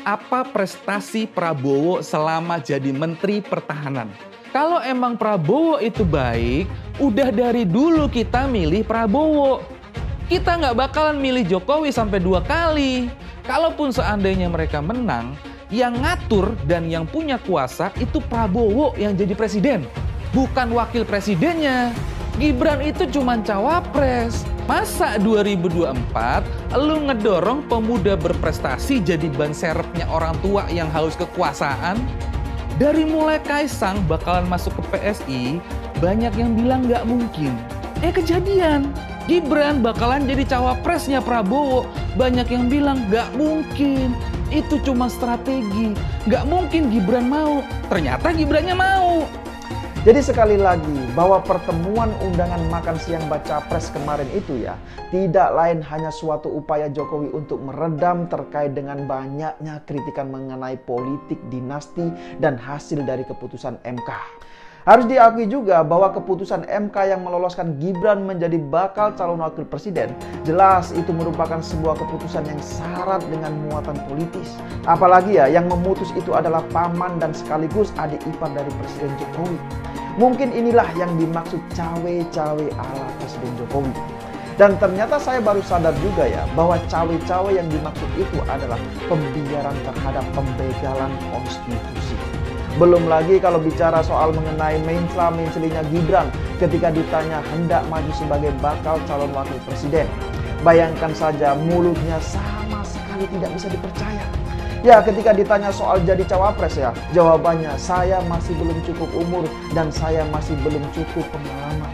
apa prestasi Prabowo selama jadi Menteri Pertahanan. Kalau emang Prabowo itu baik, udah dari dulu kita milih Prabowo. Kita nggak bakalan milih Jokowi sampai 2 kali. Kalaupun seandainya mereka menang, yang ngatur dan yang punya kuasa itu Prabowo yang jadi presiden, bukan wakil presidennya. Gibran itu cuma cawapres. Masa 2024 lu ngedorong pemuda berprestasi jadi ban serepnya orang tua yang haus kekuasaan? Dari mulai Kaisang bakalan masuk ke PSI, banyak yang bilang nggak mungkin. Kejadian. Gibran bakalan jadi cawapresnya Prabowo, banyak yang bilang nggak mungkin. Itu cuma strategi. Nggak mungkin Gibran mau. Ternyata Gibrannya mau. Jadi sekali lagi bahwa pertemuan undangan makan siang baca pres kemarin itu ya tidak lain hanya suatu upaya Jokowi untuk meredam terkait dengan banyaknya kritikan mengenai politik dinasti dan hasil dari keputusan MK. Harus diakui juga bahwa keputusan MK yang meloloskan Gibran menjadi bakal calon wakil presiden jelas itu merupakan sebuah keputusan yang syarat dengan muatan politis. Apalagi ya yang memutus itu adalah paman dan sekaligus adik ipar dari Presiden Jokowi. Mungkin inilah yang dimaksud cawe-cawe ala Presiden Jokowi. Dan ternyata saya baru sadar juga ya bahwa cawe-cawe yang dimaksud itu adalah pembiaran terhadap pembegalan konstitusi. Belum lagi kalau bicara soal mengenai mencela-mencelinya Gibran ketika ditanya hendak maju sebagai bakal calon wakil presiden. Bayangkan saja mulutnya sama sekali tidak bisa dipercaya. Ya ketika ditanya soal jadi cawapres ya, jawabannya saya masih belum cukup umur dan saya masih belum cukup pengalaman.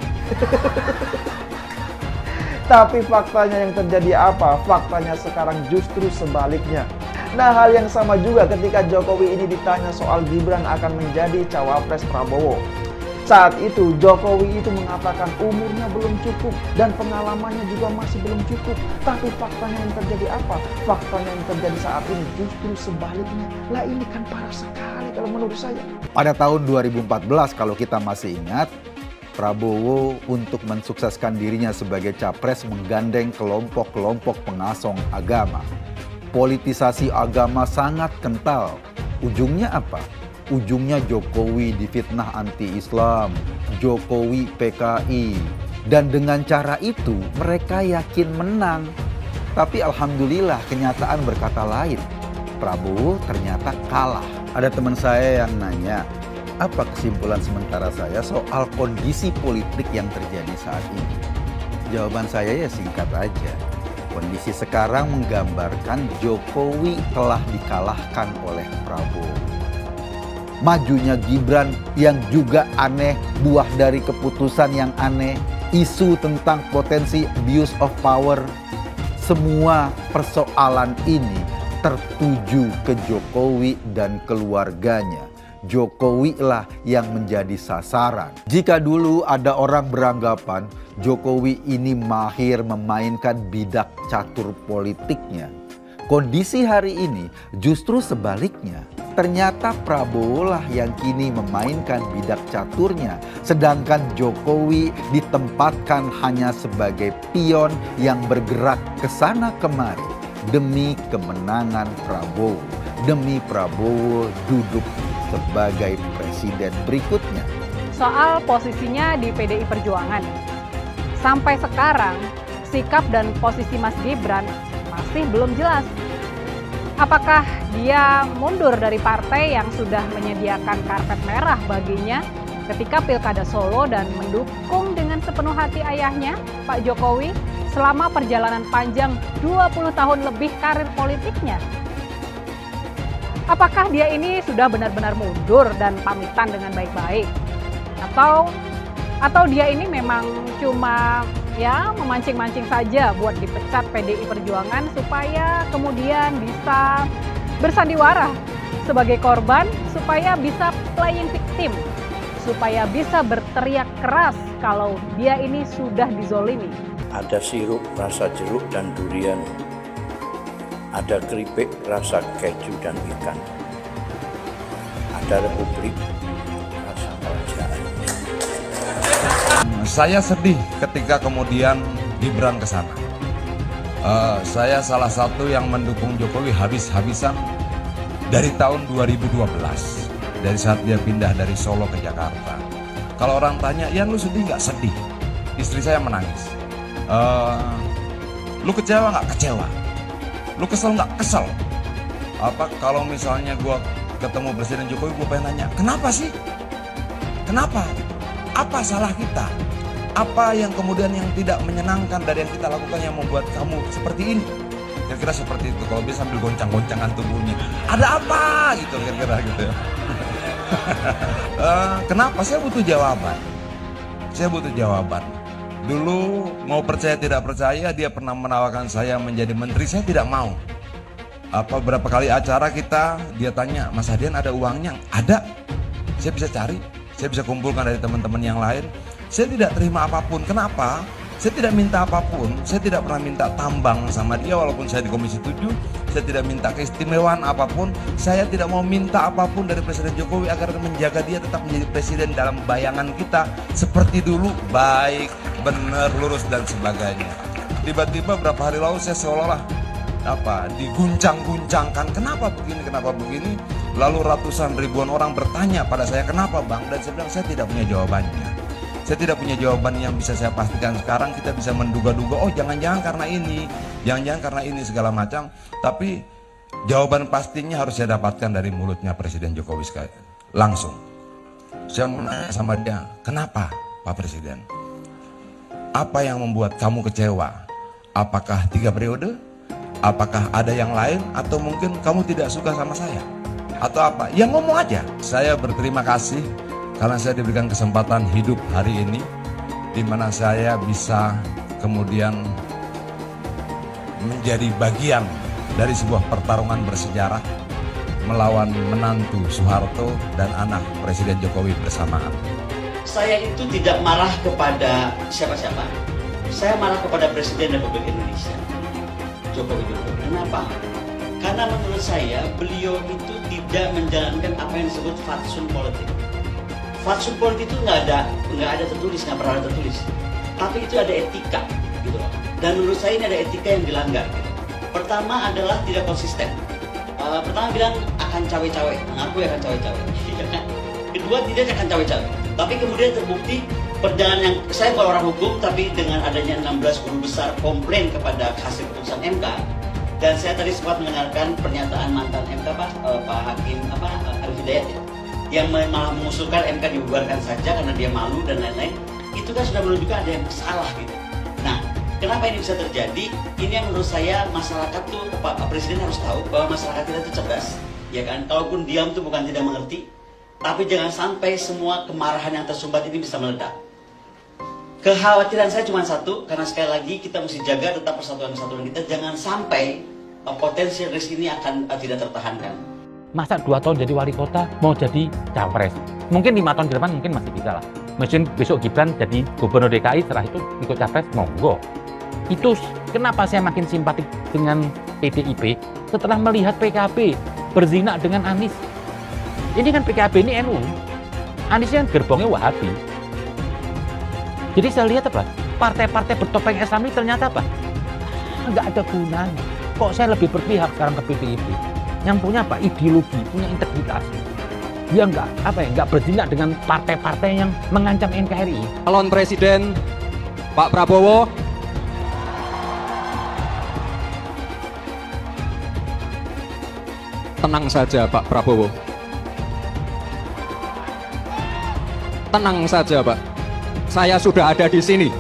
Tapi faktanya yang terjadi apa? Faktanya sekarang justru sebaliknya. Nah hal yang sama juga ketika Jokowi ini ditanya soal Gibran akan menjadi cawapres Prabowo. Saat itu Jokowi itu mengatakan umurnya belum cukup dan pengalamannya juga masih belum cukup. Tapi faktanya yang terjadi apa? Faktanya yang terjadi saat ini justru sebaliknya. Lah ini kan parah sekali kalau menurut saya. Pada tahun 2014 kalau kita masih ingat, Prabowo untuk mensukseskan dirinya sebagai capres menggandeng kelompok-kelompok pengasong agama. Politisasi agama sangat kental. Ujungnya apa? Ujungnya Jokowi difitnah anti-Islam, Jokowi PKI. Dan dengan cara itu mereka yakin menang. Tapi alhamdulillah kenyataan berkata lain. Prabowo ternyata kalah. Ada teman saya yang nanya, apa kesimpulan sementara saya soal kondisi politik yang terjadi saat ini? Jawaban saya ya singkat aja. Kondisi sekarang menggambarkan Jokowi telah dikalahkan oleh Prabowo. Majunya Gibran yang juga aneh, buah dari keputusan yang aneh, isu tentang potensi abuse of power. Semua persoalan ini tertuju ke Jokowi dan keluarganya. Jokowi lah yang menjadi sasaran. Jika dulu ada orang beranggapan Jokowi ini mahir memainkan bidak catur politiknya, kondisi hari ini justru sebaliknya. Ternyata Prabowo lah yang kini memainkan bidak caturnya, sedangkan Jokowi ditempatkan hanya sebagai pion yang bergerak ke sana kemari demi kemenangan Prabowo, demi Prabowo duduk sebagai presiden berikutnya. Soal posisinya di PDI Perjuangan, sampai sekarang sikap dan posisi Mas Gibran masih belum jelas. Apakah dia mundur dari partai yang sudah menyediakan karpet merah baginya ketika Pilkada Solo dan mendukung dengan sepenuh hati ayahnya, Pak Jokowi, selama perjalanan panjang 20 tahun lebih karir politiknya? Apakah dia ini sudah benar-benar mundur dan pamitan dengan baik-baik? Atau dia ini memang cuma ya memancing-mancing saja buat dipecat PDI Perjuangan supaya kemudian bisa bersandiwara sebagai korban, supaya bisa playing victim, supaya bisa berteriak keras kalau dia ini sudah dizolimi. Ada sirup rasa jeruk dan durian, ada keripik rasa keju dan ikan, ada republik rasa kerajaan. Saya sedih ketika kemudian Gibran ke sana. Saya salah satu yang mendukung Jokowi habis-habisan dari tahun 2012, dari saat dia pindah dari Solo ke Jakarta. Kalau orang tanya, "Yan, lu sedih nggak?" Sedih. Istri saya menangis. Lu kecewa nggak? Kecewa. Lu kesel nggak? Kesel. Apa kalau misalnya gue ketemu Presiden Jokowi, gue pengen nanya, kenapa sih? Kenapa? Apa salah kita? Apa yang kemudian yang tidak menyenangkan dari yang kita lakukan yang membuat kamu seperti ini? Kira-kira seperti itu. Kalau bisa sambil goncang-goncangan tubuhnya. Ada apa? Gitu kira-kira gitu ya. Kenapa? Saya butuh jawaban. Saya butuh jawaban. Dulu mau percaya tidak percaya, dia pernah menawarkan saya menjadi menteri. Saya tidak mau. Berapa kali acara kita, dia tanya, "Mas Hadian ada uangnya?" Ada. Saya bisa cari. Saya bisa kumpulkan dari teman-teman yang lain. Saya tidak terima apapun. Kenapa? Saya tidak minta apapun. Saya tidak pernah minta tambang sama dia walaupun saya di Komisi 7. Saya tidak minta keistimewaan apapun. Saya tidak mau minta apapun dari Presiden Jokowi agar menjaga dia tetap menjadi presiden dalam bayangan kita seperti dulu, baik, benar, lurus dan sebagainya. Tiba-tiba berapa hari lalu saya seolah-olah diguncang-guncangkan, kenapa begini, lalu ratusan ribuan orang bertanya pada saya, kenapa bang? Dan saya bilang, saya tidak punya jawabannya. Saya tidak punya jawaban yang bisa saya pastikan sekarang. Kita bisa menduga-duga, oh jangan-jangan karena ini, jangan-jangan karena ini segala macam. Tapi jawaban pastinya harus saya dapatkan dari mulutnya Presiden Jokowi sekali. Langsung. Saya menanya sama dia, kenapa Pak Presiden? Apa yang membuat kamu kecewa? Apakah 3 periode? Apakah ada yang lain? Atau mungkin kamu tidak suka sama saya? Atau apa? Ya ngomong aja. Saya berterima kasih karena saya diberikan kesempatan hidup hari ini, di mana saya bisa kemudian menjadi bagian dari sebuah pertarungan bersejarah melawan menantu Soeharto dan anak Presiden Jokowi bersamaan. Saya itu tidak marah kepada siapa-siapa. Saya marah kepada Presiden Republik Indonesia, Joko Widodo. Kenapa? Karena menurut saya beliau itu tidak menjalankan apa yang disebut fatsun politik. Fatsun politik itu nggak ada tertulis, nggak pernah ada tertulis. Tapi itu ada etika, gitu loh. Dan menurut saya ini ada etika yang dilanggar. Gitu. Pertama adalah tidak konsisten. Pertama bilang akan cawe-cawe, mengaku akan cawe-cawe. Kedua tidak akan cawe-cawe. Tapi kemudian terbukti perjalanan yang saya bukan orang hukum, tapi dengan adanya 16 guru besar komplain kepada hasil keputusan MK. Dan saya tadi sempat mendengarkan pernyataan mantan MK Pak Hakim Arif Hidayat ya, yang malah mengusulkan MK dibubarkan saja karena dia malu dan lain-lain. Itu kan sudah menunjukkan ada yang salah gitu. Nah, kenapa ini bisa terjadi? Ini yang menurut saya masyarakat tuh, Pak Presiden harus tahu bahwa masyarakat kita itu cerdas, ya kan? Kalaupun diam tuh bukan tidak mengerti, tapi jangan sampai semua kemarahan yang tersumbat ini bisa meledak. Kekhawatiran saya cuma satu, karena sekali lagi kita mesti jaga tetap persatuan kita, jangan sampai potensi risk ini akan tidak tertahankan. Masa 2 tahun jadi wali kota mau jadi capres? Mungkin 5 tahun ke depan mungkin masih bisa lah. Mungkin besok Gibran jadi gubernur DKI, setelah itu ikut capres, monggo. Itu kenapa saya makin simpatik dengan PDIP setelah melihat PKB berzina dengan Anies. Ini kan PKB ini NU, Aniesnya kan gerbongnya Wahabi. Jadi saya lihat apa? Partai-partai bertopeng Islam ini ternyata apa? Nggak ada gunanya. Kok saya lebih berpihak sekarang ke PDIP? Yang punya apa? Ideologi, punya integritas. Dia nggak berzina dengan partai-partai yang mengancam NKRI. Calon Presiden Pak Prabowo. Tenang saja Pak Prabowo. Tenang saja Pak. Saya sudah ada di sini.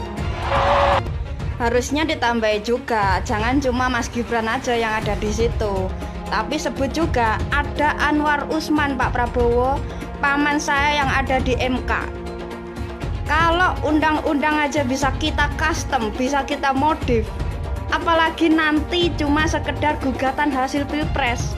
Harusnya ditambahi juga, jangan cuma Mas Gibran aja yang ada di situ. Tapi sebut juga ada Anwar Usman Pak Prabowo, paman saya yang ada di MK. Kalau undang-undang aja bisa kita custom, bisa kita modif, apalagi nanti cuma sekedar gugatan hasil Pilpres.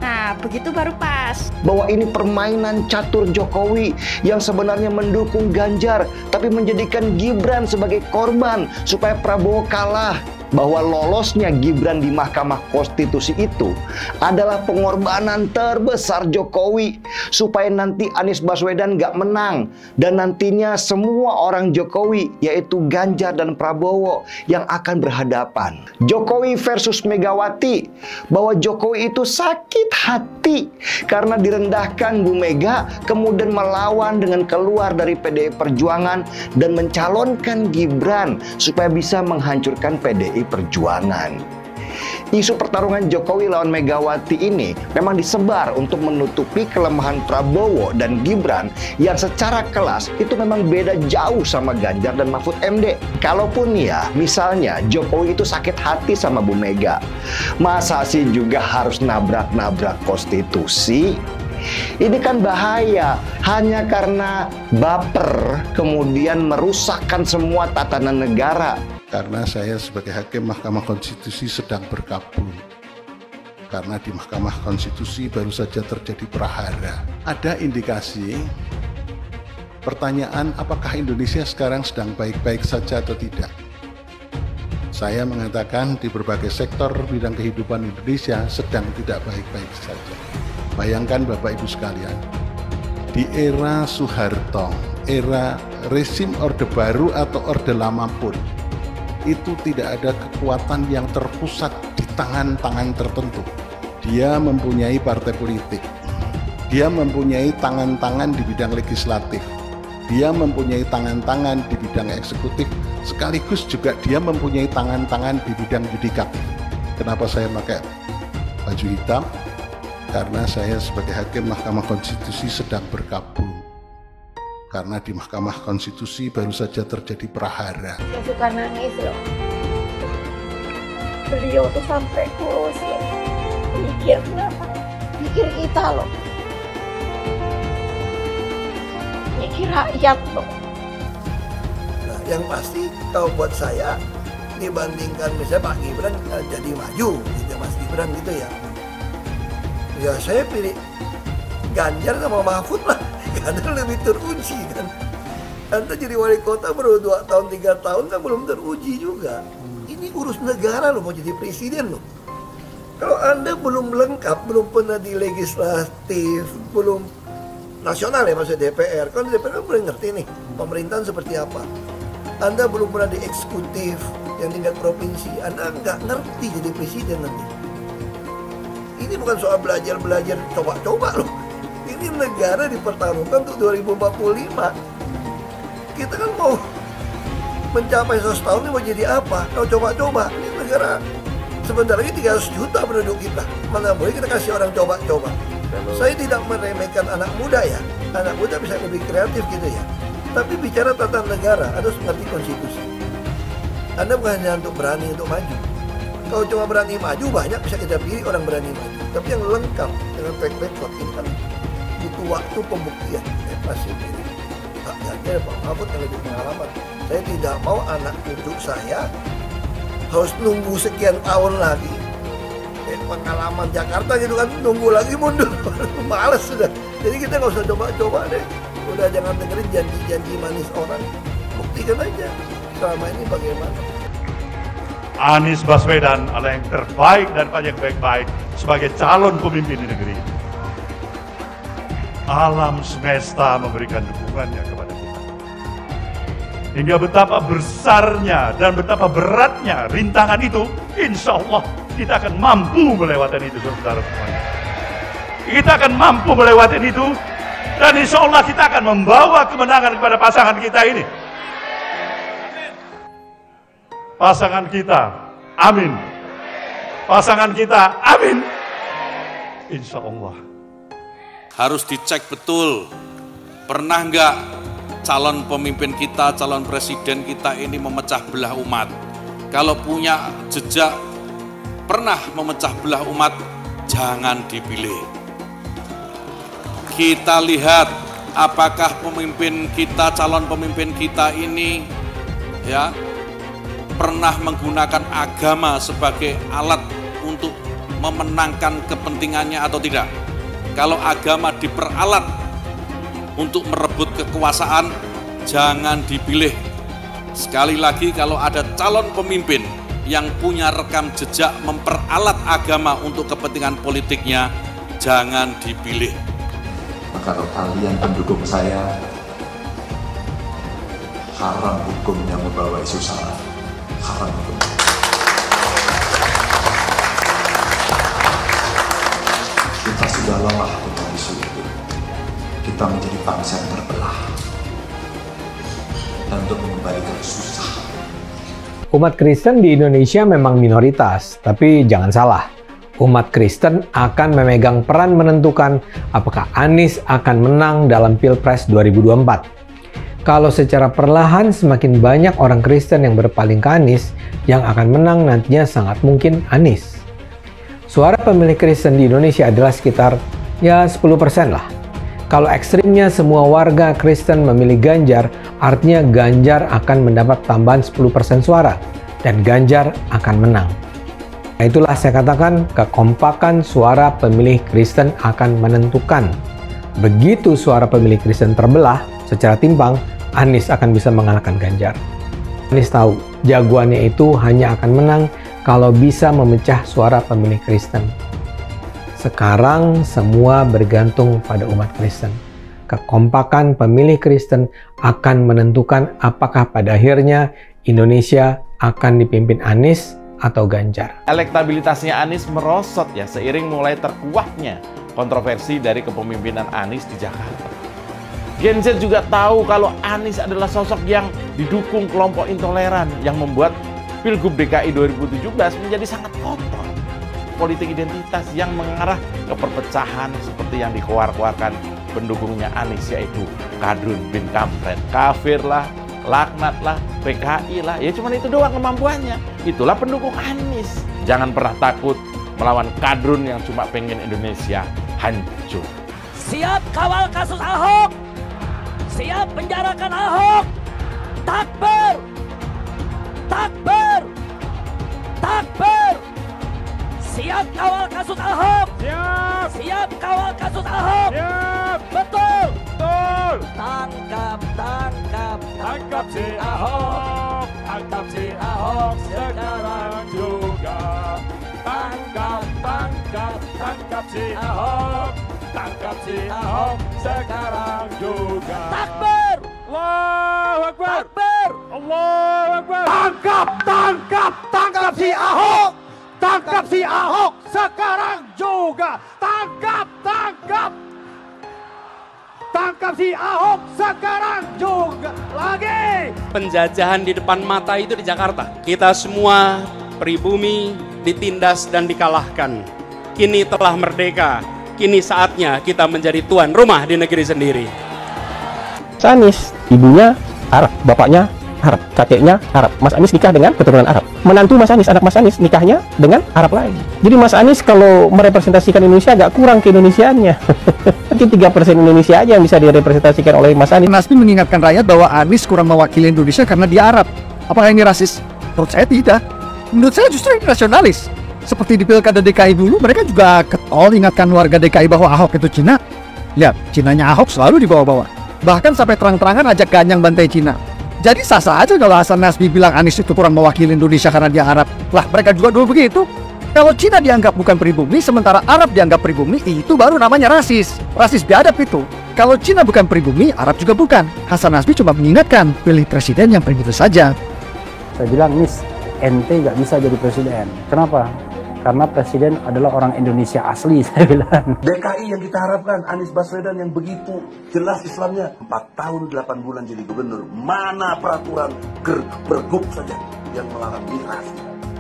Nah, begitu baru pas. Bahwa ini permainan catur Jokowi yang sebenarnya mendukung Ganjar, tapi menjadikan Gibran sebagai korban supaya Prabowo kalah. Bahwa lolosnya Gibran di Mahkamah Konstitusi itu adalah pengorbanan terbesar Jokowi supaya nanti Anies Baswedan nggak menang, dan nantinya semua orang Jokowi yaitu Ganjar dan Prabowo yang akan berhadapan. Jokowi versus Megawati, bahwa Jokowi itu sakit hati hati karena direndahkan Bu Mega, kemudian melawan dengan keluar dari PDI Perjuangan dan mencalonkan Gibran supaya bisa menghancurkan PDI Perjuangan. Isu pertarungan Jokowi lawan Megawati ini memang disebar untuk menutupi kelemahan Prabowo dan Gibran yang secara kelas itu memang beda jauh sama Ganjar dan Mahfud MD. Kalaupun ya, misalnya Jokowi itu sakit hati sama Bu Mega, masa sih juga harus nabrak-nabrak konstitusi? Ini kan bahaya, hanya karena baper kemudian merusakkan semua tatanan negara. Karena saya sebagai hakim Mahkamah Konstitusi sedang berkabung. Karena di Mahkamah Konstitusi baru saja terjadi prahara. Ada indikasi pertanyaan apakah Indonesia sekarang sedang baik-baik saja atau tidak. Saya mengatakan di berbagai sektor bidang kehidupan Indonesia sedang tidak baik-baik saja. Bayangkan Bapak Ibu sekalian, di era Soeharto, era rezim Orde Baru atau Orde Lama pun, itu tidak ada kekuatan yang terpusat di tangan-tangan tertentu. Dia mempunyai partai politik, dia mempunyai tangan-tangan di bidang legislatif, dia mempunyai tangan-tangan di bidang eksekutif, sekaligus juga dia mempunyai tangan-tangan di bidang yudikatif. Kenapa saya pakai baju hitam? Karena saya sebagai hakim Mahkamah Konstitusi sedang berkabung. Karena di Mahkamah Konstitusi baru saja terjadi prahara. Saya suka nangis loh. Beliau tuh sampai kurus loh. Mikir kenapa? Mikir kita loh. Mikir rakyat loh. Nah, yang pasti kalau buat saya dibandingkan misalnya Pak Gibran jadi maju gitu, Mas Gibran gitu ya. Ya saya pilih Ganjar sama Mahfud lah. Karena lebih teruji kan. Anda jadi wali kota baru 2 tahun 3 tahun kan belum teruji juga. Ini urus negara loh, mau jadi presiden loh. Kalau Anda belum lengkap, belum pernah di legislatif, belum nasional ya maksudnya DPR. Kan DPR kan belum ngerti nih pemerintahan seperti apa. Anda belum pernah di eksekutif yang tingkat provinsi, Anda nggak ngerti jadi presiden nanti. Ini bukan soal belajar-belajar coba-coba loh. Ini negara dipertaruhkan untuk 2045. Kita kan mau mencapai 100 tahun ini mau jadi apa? Kalau coba-coba, ini negara sebentar lagi 300 juta penduduk kita. Mana boleh kita kasih orang coba-coba. Saya tidak meremehkan anak muda ya. Anak muda bisa lebih kreatif gitu ya. Tapi bicara tata negara, harus mengerti konstitusi. Anda bukan hanya untuk berani untuk maju. Kalau cuma berani maju, banyak bisa kita pilih orang berani maju. Tapi yang lengkap dengan track record ini kan butuh waktu pembuktian. Saya pasti pilih Pak Ganjar, Pak Mahfud yang lebih pengalaman. Saya tidak mau anak cucu saya harus nunggu sekian tahun lagi. Pengalaman Jakarta gitu kan, nunggu lagi mundur. Males sudah. Jadi kita nggak usah coba-coba deh. Udah jangan dengerin janji-janji manis orang. Buktikan aja selama ini bagaimana. Anies Baswedan adalah yang terbaik dan paling baik-baik sebagai calon pemimpin di negeri ini. Alam semesta memberikan dukungannya kepada kita. Hingga betapa besarnya dan betapa beratnya rintangan itu, insya Allah kita akan mampu melewati itu, saudara semuanya. Kita akan mampu melewati itu, dan insya Allah kita akan membawa kemenangan kepada pasangan kita ini. Pasangan kita, amin. Pasangan kita, amin. Insya Allah. Harus dicek betul, pernah nggak calon pemimpin kita, calon presiden kita ini memecah belah umat. Kalau punya jejak pernah memecah belah umat, jangan dipilih. Kita lihat apakah pemimpin kita, calon pemimpin kita ini ya pernah menggunakan agama sebagai alat untuk memenangkan kepentingannya atau tidak. Kalau agama diperalat untuk merebut kekuasaan, jangan dipilih. Sekali lagi, kalau ada calon pemimpin yang punya rekam jejak memperalat agama untuk kepentingan politiknya, jangan dipilih. Maka kalian pendukung saya, haram hukum yang membawa isu sara, haram hukum. Kita sudah lelah dengan isu itu. Kita menjadi bangsa yang terbelah. Dan untuk mengembalikan susah. Umat Kristen di Indonesia memang minoritas, tapi jangan salah. Umat Kristen akan memegang peran menentukan apakah Anies akan menang dalam Pilpres 2024. Kalau secara perlahan semakin banyak orang Kristen yang berpaling ke Anies, yang akan menang nantinya sangat mungkin Anies. Suara pemilih Kristen di Indonesia adalah sekitar 10% lah. Kalau ekstrimnya semua warga Kristen memilih Ganjar, artinya Ganjar akan mendapat tambahan 10% suara dan Ganjar akan menang. Nah, itulah saya katakan kekompakan suara pemilih Kristen akan menentukan. Begitu suara pemilih Kristen terbelah secara timpang, Anies akan bisa mengalahkan Ganjar. Anies tahu jagoannya itu hanya akan menang kalau bisa memecah suara pemilih Kristen. Sekarang semua bergantung pada umat Kristen. Kekompakan pemilih Kristen akan menentukan apakah pada akhirnya Indonesia akan dipimpin Anies atau Ganjar. Elektabilitasnya Anies merosot ya seiring mulai terkuaknya kontroversi dari kepemimpinan Anies di Jakarta. Gen Z juga tahu kalau Anies adalah sosok yang didukung kelompok intoleran yang membuat Pilgub DKI 2017 menjadi sangat kotor. Politik identitas yang mengarah ke perpecahan seperti yang dikeluarkan pendukungnya Anies, yaitu Kadrun bin Kampret. Kafir lah, laknat lah, PKI lah, ya cuman itu doang kemampuannya. Itulah pendukung Anies. Jangan pernah takut melawan Kadrun yang cuma pengen Indonesia hancur. Siap kawal kasus Ahok, siap penjarakan Ahok. Takbir, takbir, takbir. Siap kawal kasus Ahok. Siap. Siap kawal kasus Ahok. Siap. Betul. Betul. Tangkap, tangkap, tangkap si Ahok. Tangkap si Ahok sekarang juga. Tangkap, tangkap, tangkap si Ahok. Tangkap si Ahok sekarang juga. Takbir. Allahu Akbar. Takbir. Allahu Akbar. Tangkap, tangkap, tangkap si Ahok. Tangkap si Ahok sekarang juga. Tangkap, tangkap. Tangkap si Ahok sekarang juga. Lagi. Penjajahan di depan mata itu di Jakarta. Kita semua pribumi ditindas dan dikalahkan. Kini telah merdeka. Kini saatnya kita menjadi tuan rumah di negeri sendiri. Anies, ibunya Arab, bapaknya Arab, kakeknya Arab. Mas Anies nikah dengan keturunan Arab. Menantu Mas Anies, anak Mas Anies nikahnya dengan Arab lagi. Jadi Mas Anies kalau merepresentasikan Indonesia agak kurang keindonesiaannya. Mungkin 3% Indonesia aja yang bisa direpresentasikan oleh Mas Anies. Nasdem mengingatkan rakyat bahwa Anies kurang mewakili Indonesia karena dia Arab. Apakah ini rasis? Menurut saya tidak. Menurut saya justru ini nasionalis. Seperti di Pilkada DKI dulu, mereka juga ketol ingatkan warga DKI bahwa Ahok itu Cina. Lihat, Cinanya Ahok selalu dibawa-bawa. Bahkan sampai terang-terangan ajak ganyang bantai Cina. Jadi sah-sah aja kalau Hasan Nasbi bilang Anies itu kurang mewakili Indonesia karena dia Arab. Lah, mereka juga dulu begitu. Kalau Cina dianggap bukan pribumi, sementara Arab dianggap pribumi, itu baru namanya rasis. Rasis biadab itu. Kalau Cina bukan pribumi, Arab juga bukan. Hasan Nasbi cuma mengingatkan, pilih presiden yang begitu saja. Saya bilang, Nis, ente nggak bisa jadi presiden. Kenapa? Karena presiden adalah orang Indonesia asli, saya bilang. DKI yang kita harapkan, Anies Baswedan yang begitu jelas Islamnya. 4 tahun 8 bulan jadi gubernur. Mana peraturan pergub saja yang melarang miras?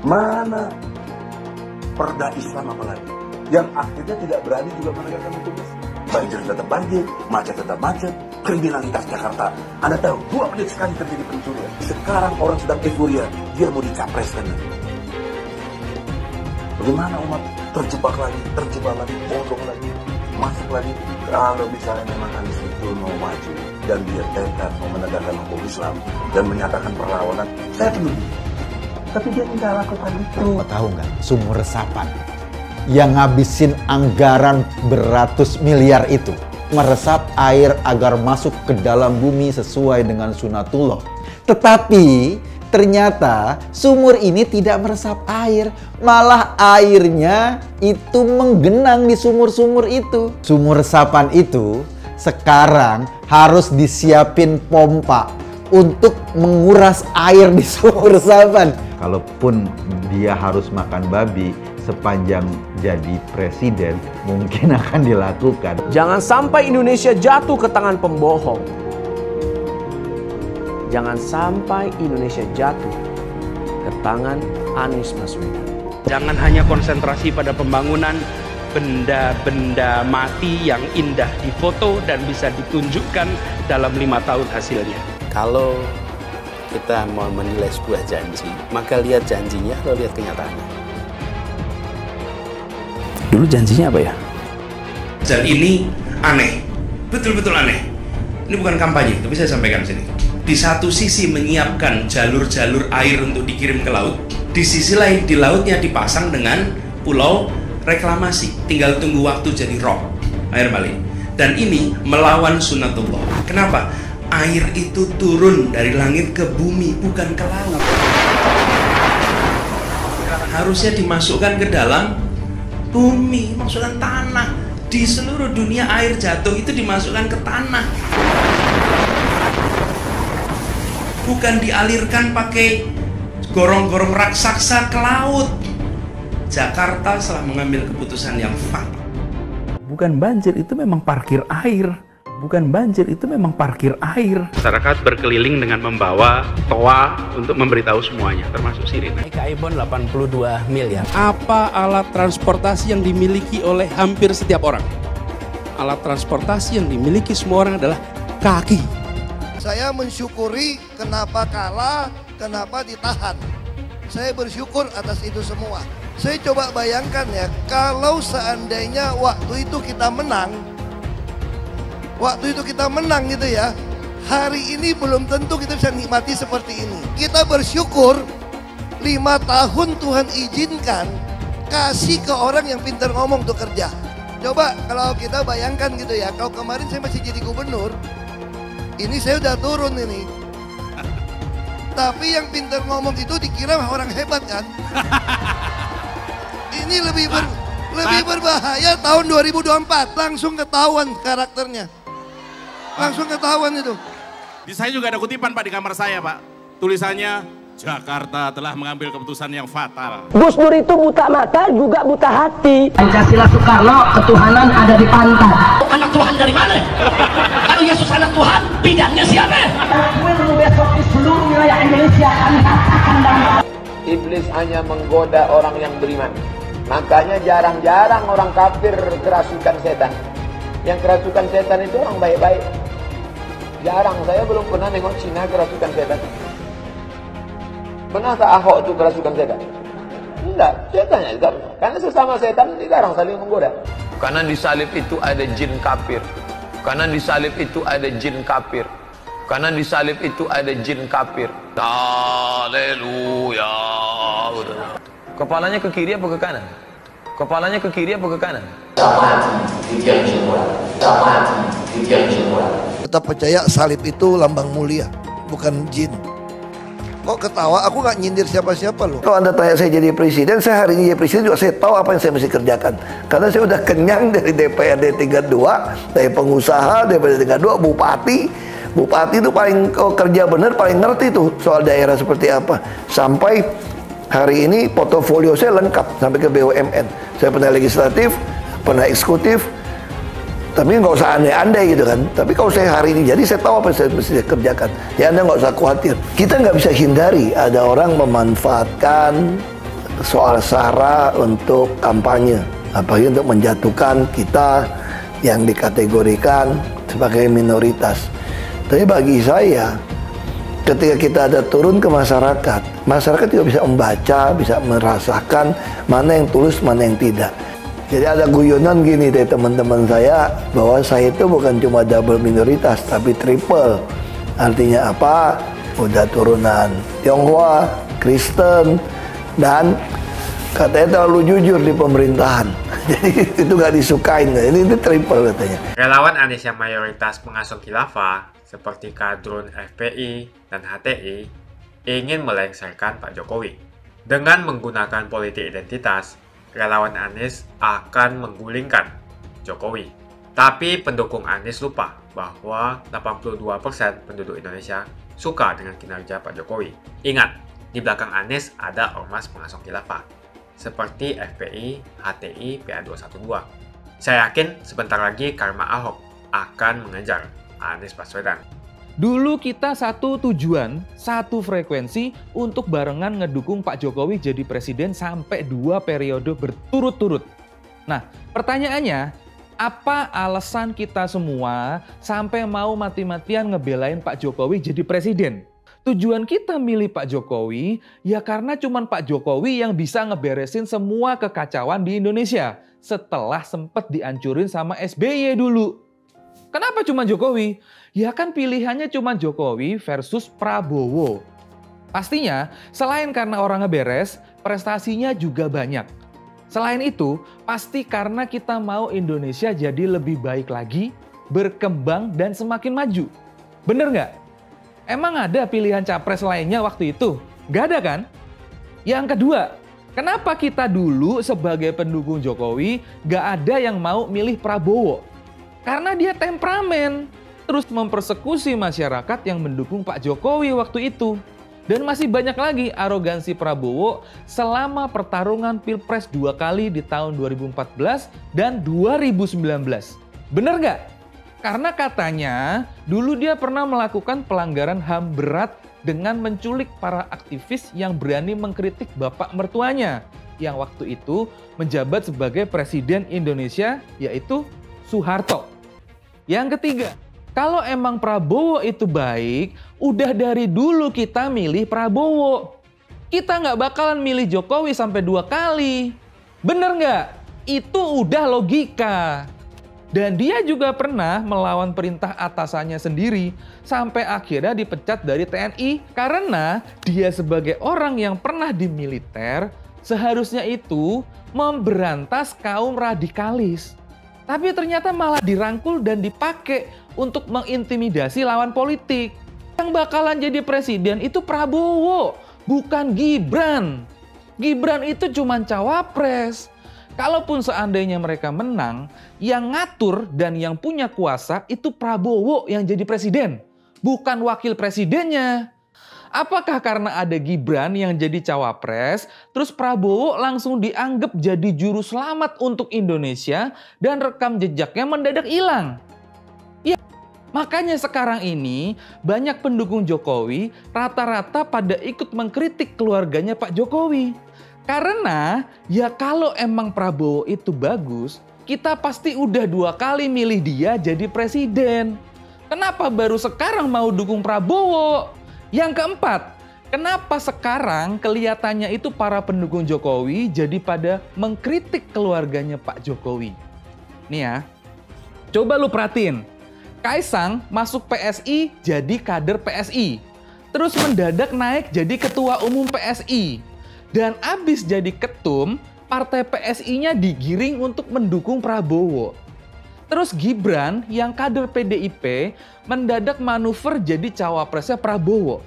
Mana perda Islam apalagi? Yang akhirnya tidak berani juga menegakkan hukum Islam. Banjir tetap banjir, macet tetap macet, kriminalitas Jakarta. Anda tahu, 2 menit sekali terjadi pencurian. Sekarang orang sedang euforia, dia mau dicapreskan. Bagaimana umat terjebak lagi, bodoh lagi, masuk lagi. Kalau misalnya memang Anies itu mau maju dan dia tekad mau menegakkan hukum Islam dan menyatakan perlawanan, saya penuhi. Tapi dia tidak lakukan itu. Tahu nggak, sumur resapan yang ngabisin anggaran beratus miliar itu meresap air agar masuk ke dalam bumi sesuai dengan sunatullah. Tetapi ternyata sumur ini tidak meresap air, malah airnya itu menggenang di sumur-sumur itu. Sumur resapan itu sekarang harus disiapin pompa untuk menguras air di sumur resapan. Kalaupun dia harus makan babi, sepanjang jadi presiden mungkin akan dilakukan. Jangan sampai Indonesia jatuh ke tangan pembohong. Jangan sampai Indonesia jatuh ke tangan Anies Baswedan. Jangan hanya konsentrasi pada pembangunan benda-benda mati yang indah difoto dan bisa ditunjukkan dalam 5 tahun hasilnya. Kalau kita mau menilai sebuah janji, maka lihat janjinya atau lihat kenyataannya. Dulu janjinya apa ya? Dan ini aneh, betul-betul aneh. Ini bukan kampanye, tapi saya sampaikan sini. Di satu sisi menyiapkan jalur-jalur air untuk dikirim ke laut, di sisi lain di lautnya dipasang dengan pulau reklamasi, tinggal tunggu waktu jadi rob, air balik. Dan ini melawan sunatullah. Kenapa? Air itu turun dari langit ke bumi, bukan ke laut. Harusnya dimasukkan ke dalam bumi, masukkan tanah. Di seluruh dunia air jatuh itu dimasukkan ke tanah, bukan dialirkan pakai gorong-gorong raksasa ke laut. Jakarta telah mengambil keputusan yang fatal. Bukan banjir, itu memang parkir air. Bukan banjir, itu memang parkir air. Masyarakat berkeliling dengan membawa toa untuk memberitahu semuanya, termasuk sirine. Ibon 82 miliar. Apa alat transportasi yang dimiliki oleh hampir setiap orang? Alat transportasi yang dimiliki semua orang adalah kaki. Saya mensyukuri kenapa kalah, kenapa ditahan. Saya bersyukur atas itu semua. Saya coba bayangkan ya, kalau seandainya waktu itu kita menang, gitu ya, hari ini belum tentu kita bisa nikmati seperti ini. Kita bersyukur 5 tahun Tuhan izinkan kasih ke orang yang pintar ngomong untuk kerja. Coba kalau kita bayangkan gitu ya, kalau kemarin saya masih jadi gubernur, ini saya udah turun ini. Tapi yang pintar ngomong itu dikira orang hebat kan? Ini lebih berbahaya tahun 2024, langsung ketahuan karakternya. Langsung ketahuan itu. Di saya juga ada kutipan Pak di kamar saya Pak. Tulisannya, Jakarta telah mengambil keputusan yang fatal. Gus Dur itu buta mata juga buta hati. Pancasila Soekarno, ketuhanan ada di pantat. Anak Tuhan dari mana? Kalau Yesus anak Tuhan, bidangnya siapa? Besok di seluruh wilayah Indonesia kami katakan dalam. Iblis hanya menggoda orang yang beriman. Makanya jarang-jarang orang kafir kerasukan setan. Yang kerasukan setan itu orang baik-baik. Jarang, saya belum pernah nengok Cina kerasukan setan. Pernah tak Ahok itu kerasukan setan? Enggak, setannya juga. Karena sesama setan dilarang saling menggoda. Karena di salib itu ada jin kafir. Karena di salib itu ada jin kafir. Karena di salib itu ada jin kafir. Haleluya. Kepalanya ke kiri apa ke kanan? Kepalanya ke kiri apa ke kanan? Tetap percaya salib itu lambang mulia, bukan jin. Kok ketawa? Aku nggak nyindir siapa-siapa loh. Kalau Anda tanya saya jadi presiden, saya hari ini jadi presiden juga saya tahu apa yang saya mesti kerjakan. Karena saya udah kenyang dari DPRD tingkat 2, dari pengusaha, DPRD tingkat 2, bupati. Bupati itu paling kerja benar, paling ngerti tuh soal daerah seperti apa. Sampai hari ini portofolio saya lengkap sampai ke BUMN. Saya pernah legislatif, pernah eksekutif, tapi nggak usah andai-andai gitu kan. Tapi kalau saya hari ini jadi saya tahu apa yang saya mesti kerjakan. Ya Anda nggak usah khawatir. Kita nggak bisa hindari ada orang memanfaatkan soal SARA untuk kampanye, apalagi untuk menjatuhkan kita yang dikategorikan sebagai minoritas. Tapi bagi saya, ketika kita ada turun ke masyarakat, masyarakat juga bisa membaca, bisa merasakan mana yang tulus, mana yang tidak. Jadi ada guyonan gini dari teman-teman saya, bahwa saya itu bukan cuma double minoritas, tapi triple. Artinya apa? Udah turunan Tionghoa, Kristen, dan katanya terlalu jujur di pemerintahan. Jadi itu gak disukain. Ini triple katanya. Relawan Anies yang mayoritas pengasuh khilafah, seperti kadrun FPI dan HTI, ingin melengsarkan Pak Jokowi. Dengan menggunakan politik identitas, relawan Anies akan menggulingkan Jokowi. Tapi pendukung Anies lupa bahwa 82% penduduk Indonesia suka dengan kinerja Pak Jokowi. Ingat, di belakang Anies ada ormas pengasuh khilafah. seperti FPI, HTI, PA212. Saya yakin sebentar lagi karma Ahok akan mengejar Anies Baswedan. Dulu kita satu tujuan, satu frekuensi untuk barengan ngedukung Pak Jokowi jadi presiden sampai 2 periode berturut-turut. Nah, pertanyaannya, apa alasan kita semua sampai mau mati-matian ngebelain Pak Jokowi jadi presiden? Tujuan kita milih Pak Jokowi ya karena cuman Pak Jokowi yang bisa ngeberesin semua kekacauan di Indonesia setelah sempat dihancurin sama SBY dulu. Kenapa cuma Jokowi? Ya kan pilihannya cuma Jokowi versus Prabowo. Pastinya selain karena orangnya beres, prestasinya juga banyak. Selain itu, pasti karena kita mau Indonesia jadi lebih baik lagi, berkembang dan semakin maju. Bener nggak? Emang ada pilihan capres lainnya waktu itu? Nggak ada kan? Yang kedua, kenapa kita dulu sebagai pendukung Jokowi nggak ada yang mau milih Prabowo? Karena dia temperamen, terus mempersekusi masyarakat yang mendukung Pak Jokowi waktu itu. Dan masih banyak lagi arogansi Prabowo selama pertarungan Pilpres 2 kali di tahun 2014 dan 2019. Bener nggak? Karena katanya dulu dia pernah melakukan pelanggaran HAM berat dengan menculik para aktivis yang berani mengkritik bapak mertuanya yang waktu itu menjabat sebagai Presiden Indonesia, yaitu Soeharto. Yang ketiga, kalau emang Prabowo itu baik, udah dari dulu kita milih Prabowo. Kita nggak bakalan milih Jokowi sampai 2 kali. Bener nggak? Itu udah logika. Dan dia juga pernah melawan perintah atasannya sendiri sampai akhirnya dipecat dari TNI karena dia sebagai orang yang pernah di militer seharusnya itu memberantas kaum radikalis. Tapi ternyata malah dirangkul dan dipakai untuk mengintimidasi lawan politik. Yang bakalan jadi presiden itu Prabowo, bukan Gibran. Gibran itu cuma cawapres. Kalaupun seandainya mereka menang, yang ngatur dan yang punya kuasa itu Prabowo yang jadi presiden, bukan wakil presidennya. Apakah karena ada Gibran yang jadi cawapres, terus Prabowo langsung dianggap jadi juru selamat untuk Indonesia dan rekam jejaknya mendadak hilang? Ya, makanya sekarang ini banyak pendukung Jokowi rata-rata pada ikut mengkritik keluarganya Pak Jokowi. Karena ya kalau emang Prabowo itu bagus, kita pasti udah 2 kali milih dia jadi presiden. Kenapa baru sekarang mau dukung Prabowo? Yang keempat, kenapa sekarang kelihatannya itu para pendukung Jokowi jadi pada mengkritik keluarganya Pak Jokowi? Nih ya, coba lu perhatiin. Kaisang masuk PSI jadi kader PSI. Terus mendadak naik jadi ketua umum PSI. Dan abis jadi ketum, partai PSI-nya digiring untuk mendukung Prabowo. Terus Gibran yang kader PDIP mendadak manuver jadi cawapresnya Prabowo.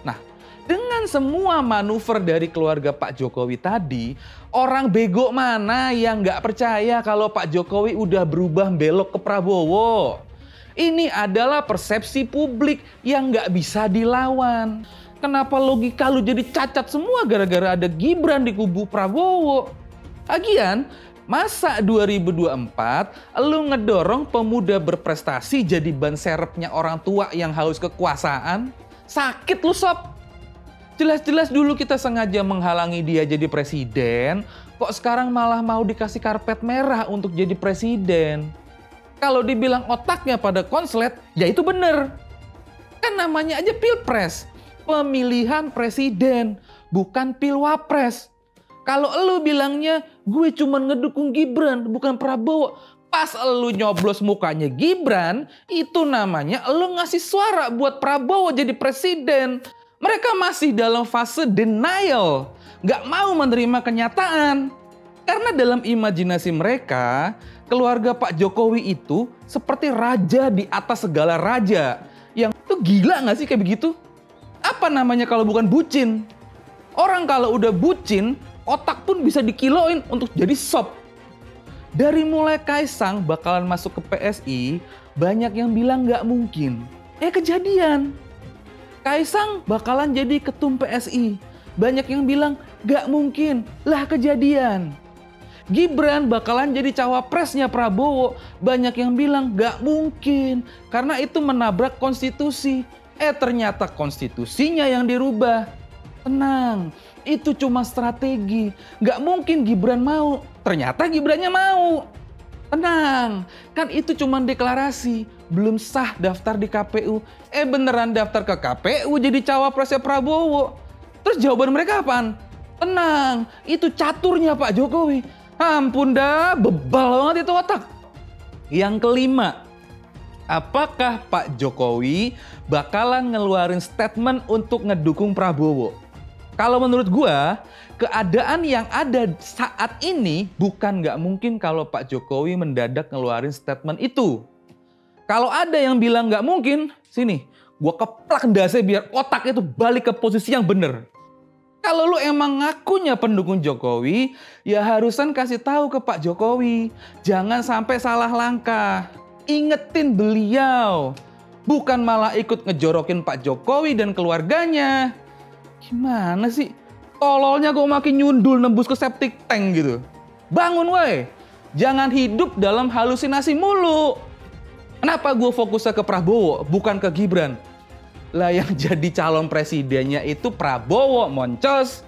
Nah, dengan semua manuver dari keluarga Pak Jokowi tadi, orang bego mana yang nggak percaya kalau Pak Jokowi udah berubah belok ke Prabowo? Ini adalah persepsi publik yang nggak bisa dilawan. Kenapa logika lu jadi cacat semua gara-gara ada Gibran di kubu Prabowo? Lagian, masa 2024 lu ngedorong pemuda berprestasi jadi ban serepnya orang tua yang haus kekuasaan? Sakit lu sob. Jelas-jelas dulu kita sengaja menghalangi dia jadi presiden, kok sekarang malah mau dikasih karpet merah untuk jadi presiden? Kalau dibilang otaknya pada konslet, ya itu bener. Kan namanya aja pilpres, pemilihan presiden, bukan pilwapres. Kalau elu bilangnya, gue cuma ngedukung Gibran, bukan Prabowo. Pas elu nyoblos mukanya Gibran, itu namanya elu ngasih suara buat Prabowo jadi presiden. Mereka masih dalam fase denial, nggak mau menerima kenyataan. Karena dalam imajinasi mereka, keluarga Pak Jokowi itu seperti raja di atas segala raja. Yang itu gila nggak sih kayak begitu? Apa namanya kalau bukan bucin? Orang kalau udah bucin, otak pun bisa dikiloin untuk jadi sop. Dari mulai Kaisang bakalan masuk ke PSI, banyak yang bilang nggak mungkin. Kejadian. Kaisang bakalan jadi ketum PSI. Banyak yang bilang, gak mungkin, lah kejadian. Gibran bakalan jadi cawapresnya Prabowo. Banyak yang bilang, gak mungkin, karena itu menabrak konstitusi. Ternyata konstitusinya yang dirubah. Tenang, itu cuma strategi. Gak mungkin Gibran mau, ternyata Gibrannya mau. Tenang, kan itu cuma deklarasi, belum sah daftar di KPU. Beneran daftar ke KPU jadi cawapresnya Prabowo. Terus jawaban mereka apaan? Tenang, itu caturnya Pak Jokowi. Ampun dah, bebal banget itu otak. Yang kelima, apakah Pak Jokowi bakalan ngeluarin statement untuk ngedukung Prabowo? Kalau menurut gua, keadaan yang ada saat ini bukan nggak mungkin kalau Pak Jokowi mendadak ngeluarin statement itu. Kalau ada yang bilang nggak mungkin, sini, gua keplak dasnya biar otak itu balik ke posisi yang bener. Kalau lu emang ngakunya pendukung Jokowi, ya harusan kasih tahu ke Pak Jokowi. Jangan sampai salah langkah. Ingetin beliau. Bukan malah ikut ngejorokin Pak Jokowi dan keluarganya. Gimana sih? Tololnya kok makin nyundul nembus ke septic tank gitu. Bangun woi. Jangan hidup dalam halusinasi mulu. Kenapa gue fokusnya ke Prabowo, bukan ke Gibran? Lah yang jadi calon presidennya itu Prabowo, moncos.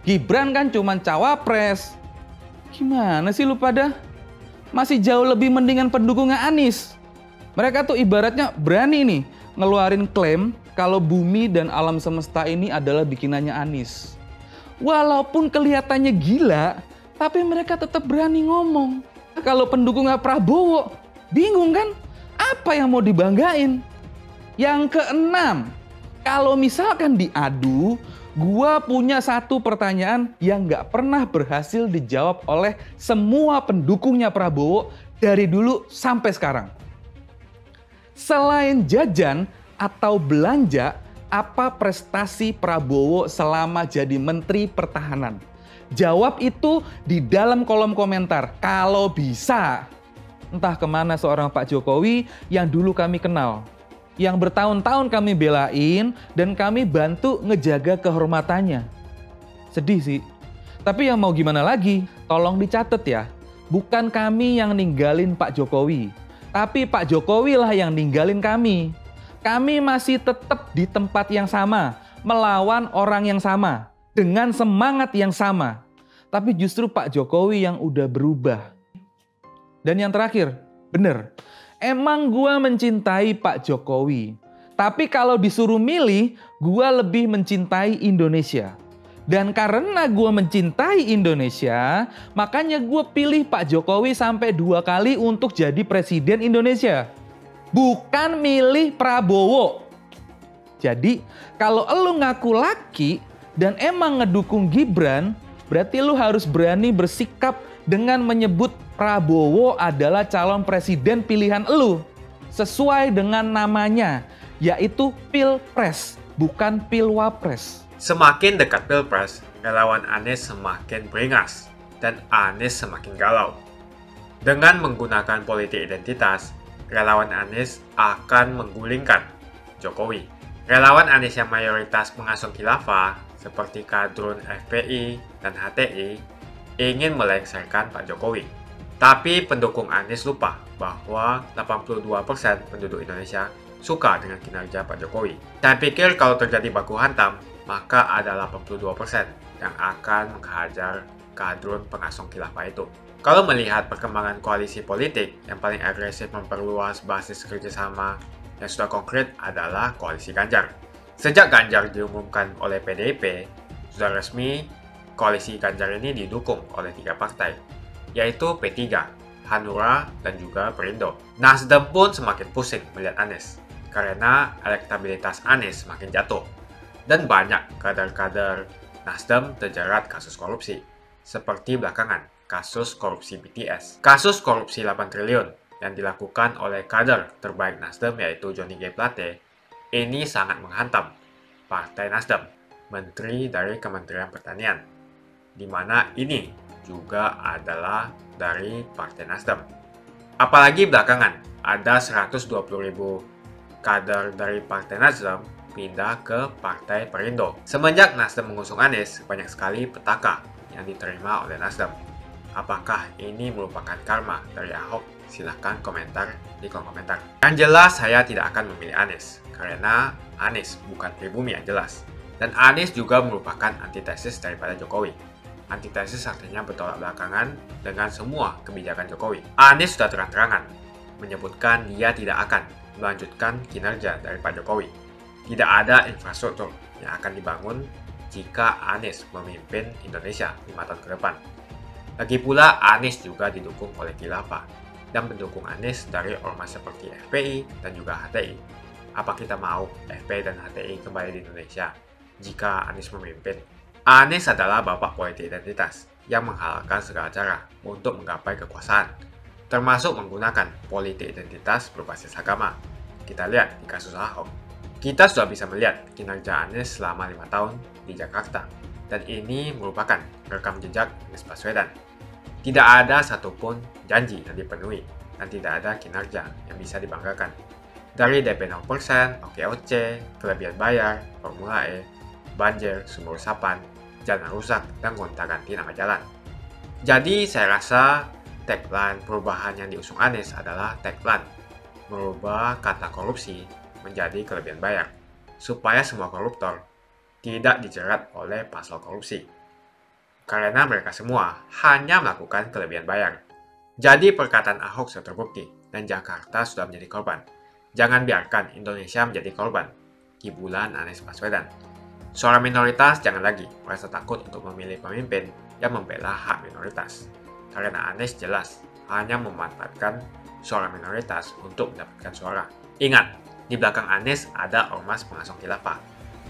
Gibran kan cuma cawapres. Gimana sih lu pada? Masih jauh lebih mendingan pendukungnya Anies. Mereka tuh ibaratnya berani nih ngeluarin klaim kalau bumi dan alam semesta ini adalah bikinannya Anies. Walaupun kelihatannya gila, tapi mereka tetap berani ngomong. Kalau pendukungnya Prabowo, bingung kan? Apa yang mau dibanggain? Yang keenam, kalau misalkan diadu, gua punya satu pertanyaan yang gak pernah berhasil dijawab oleh semua pendukungnya Prabowo dari dulu sampai sekarang. Selain jajan atau belanja, apa prestasi Prabowo selama jadi Menteri Pertahanan? Jawab itu di dalam kolom komentar, kalau bisa. Entah kemana seorang Pak Jokowi yang dulu kami kenal. Yang bertahun-tahun kami belain dan kami bantu ngejaga kehormatannya. Sedih sih. Tapi yang mau gimana lagi, tolong dicatat ya. Bukan kami yang ninggalin Pak Jokowi, tapi Pak Jokowi lah yang ninggalin kami. Kami masih tetap di tempat yang sama, melawan orang yang sama, dengan semangat yang sama. Tapi justru Pak Jokowi yang udah berubah. Dan yang terakhir, bener. Emang gua mencintai Pak Jokowi. Tapi kalau disuruh milih, gua lebih mencintai Indonesia. Dan karena gua mencintai Indonesia, makanya gua pilih Pak Jokowi sampai 2 kali untuk jadi Presiden Indonesia. Bukan milih Prabowo. Jadi, kalau lu ngaku laki dan emang ngedukung Gibran, berarti lu harus berani bersikap dengan menyebut Prabowo adalah calon presiden pilihan elu. Sesuai dengan namanya, yaitu Pilpres, bukan Pilwapres. Semakin dekat Pilpres, relawan Anies semakin beringas dan Anies semakin galau. Dengan menggunakan politik identitas, relawan Anies akan menggulingkan Jokowi. Relawan Anies yang mayoritas pengasuh khilafah seperti kadrun FPI dan HTI ingin melengsarkan Pak Jokowi. Tapi pendukung Anies lupa bahwa 82% penduduk Indonesia suka dengan kinerja Pak Jokowi. Saya pikir kalau terjadi baku hantam, maka ada 82% yang akan menghajar kadrun pengasuh khilafah itu. Kalau melihat perkembangan koalisi politik yang paling agresif memperluas basis kerjasama yang sudah konkret adalah koalisi Ganjar. Sejak Ganjar diumumkan oleh PDIP, sudah resmi koalisi Ganjar ini didukung oleh 3 partai, yaitu P3, Hanura, dan juga Perindo. Nasdem pun semakin pusing melihat Anies, karena elektabilitas Anies semakin jatuh. Dan banyak kader-kader Nasdem terjerat kasus korupsi, seperti belakangan kasus korupsi BTS. Kasus korupsi 8 triliun yang dilakukan oleh kader terbaik Nasdem yaitu Johnny G. Plate, ini sangat menghantam Partai Nasdem, Menteri dari Kementerian Pertanian, di mana ini juga adalah dari Partai Nasdem. Apalagi belakangan ada 120.000 kader dari Partai Nasdem pindah ke Partai Perindo. Semenjak Nasdem mengusung Anies, banyak sekali petaka yang diterima oleh Nasdem. Apakah ini merupakan karma dari Ahok? Silahkan komentar di kolom komentar. Yang jelas saya tidak akan memilih Anies, karena Anies bukan pribumi yang jelas. Dan Anies juga merupakan antitesis daripada Jokowi. Antitesis artinya bertolak belakangan dengan semua kebijakan Jokowi. Anies sudah terang-terangan menyebutkan dia tidak akan melanjutkan kinerja dari Pak Jokowi. Tidak ada infrastruktur yang akan dibangun jika Anies memimpin Indonesia 5 tahun ke depan. Lagi pula Anies juga didukung oleh khilafah dan pendukung Anies dari ormas seperti FPI dan juga HTI. Apa kita mau FPI dan HTI kembali di Indonesia jika Anies memimpin? Anies adalah bapak politik identitas yang menghalalkan segala cara untuk menggapai kekuasaan, termasuk menggunakan politik identitas berbasis agama. Kita lihat di kasus Ahok. Kita sudah bisa melihat kinerja Anies selama 5 tahun di Jakarta, dan ini merupakan rekam jejak Anies Baswedan. Tidak ada satupun janji yang dipenuhi, dan tidak ada kinerja yang bisa dibanggakan. Dari DP 0%, OKOC, kelebihan bayar, Formula E, banjir, sumur resapan, jalan rusak, dan gonta-ganti nama jalan. Jadi saya rasa tagline perubahan yang diusung Anies adalah tagline merubah kata korupsi menjadi kelebihan bayar, supaya semua koruptor tidak dijerat oleh pasal korupsi. Karena mereka semua hanya melakukan kelebihan bayar. Jadi perkataan Ahok sudah terbukti dan Jakarta sudah menjadi korban. Jangan biarkan Indonesia menjadi korban kibulan Anies Baswedan. Suara minoritas jangan lagi merasa takut untuk memilih pemimpin yang membela hak minoritas. Karena Anies jelas hanya memanfaatkan suara minoritas untuk mendapatkan suara. Ingat, di belakang Anies ada ormas pengasong khilafah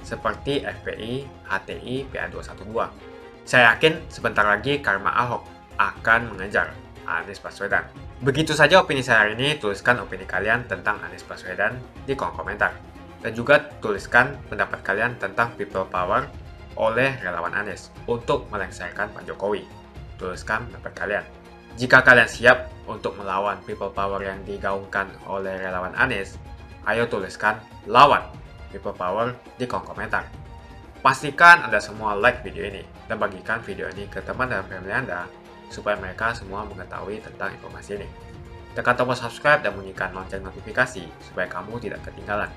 seperti FPI, HTI, PA212. Saya yakin sebentar lagi karma Ahok akan mengejar Anies Baswedan. Begitu saja opini saya hari ini. Tuliskan opini kalian tentang Anies Baswedan di kolom komentar. Dan juga tuliskan pendapat kalian tentang people power oleh relawan Anies untuk melengsarkan Pak Jokowi. Tuliskan pendapat kalian. Jika kalian siap untuk melawan people power yang digaungkan oleh relawan Anies, ayo tuliskan lawan people power di kolom komentar. Pastikan Anda semua like video ini dan bagikan video ini ke teman dan family Anda supaya mereka semua mengetahui tentang informasi ini. Tekan tombol subscribe dan bunyikan lonceng notifikasi supaya kamu tidak ketinggalan